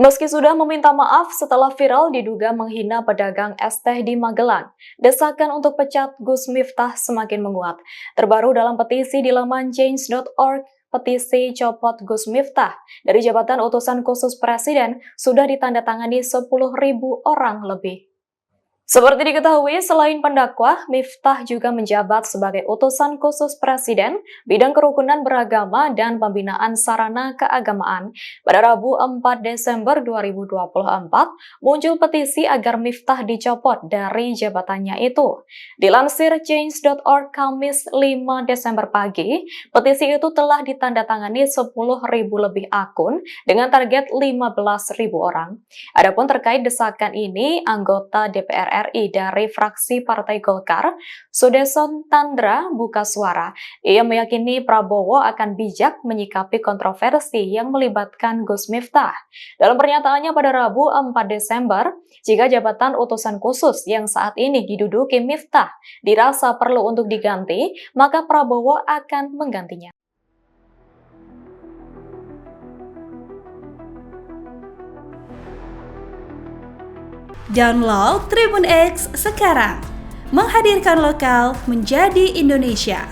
Meski sudah meminta maaf setelah viral diduga menghina pedagang es teh di Magelang, desakan untuk pecat Gus Miftah semakin menguat. Terbaru dalam petisi di laman change.org, petisi copot Gus Miftah dari jabatan utusan khusus presiden sudah ditandatangani 10.000 orang lebih. Seperti diketahui, selain pendakwah, Miftah juga menjabat sebagai utusan khusus Presiden bidang kerukunan beragama dan pembinaan sarana keagamaan. Pada Rabu 4 Desember 2024, muncul petisi agar Miftah dicopot dari jabatannya itu. Dilansir change.org Kamis 5 Desember pagi, petisi itu telah ditandatangani 10.000 lebih akun dengan target 15.000 orang. Adapun terkait desakan ini, anggota DPR RI dari fraksi Partai Golkar, Sudeson Tandra buka suara. Ia meyakini Prabowo akan bijak menyikapi kontroversi yang melibatkan Gus Miftah. Dalam pernyataannya pada Rabu 4 Desember, jika jabatan utusan khusus yang saat ini diduduki Miftah dirasa perlu untuk diganti, maka Prabowo akan menggantinya. Download Tribun X sekarang, menghadirkan lokal menjadi Indonesia.